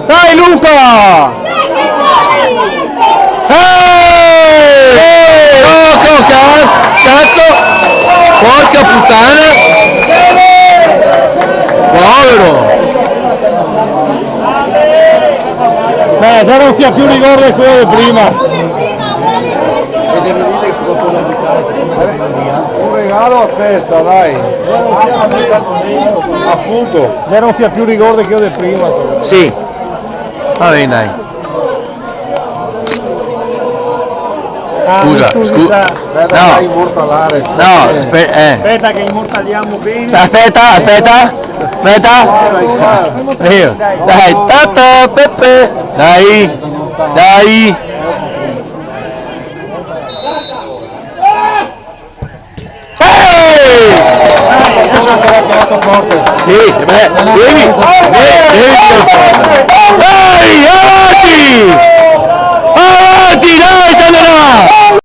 Dai Luca! Cazzo! Porca puttana! Povero! Beh, se non sia più rigore di quello di prima. E devo dire che dopo la vittoria Un regalo a testa, dai! Appunto! Se non sia più rigore di quello di prima. Sì! Va bene, dai! Scusa, scusa! No! Immortalare. No, Aspetta che immortaliamo bene. aspetta! Dai, tata, Peppe! Dai! Dai! Adesso ha tirato forte. Sì, devi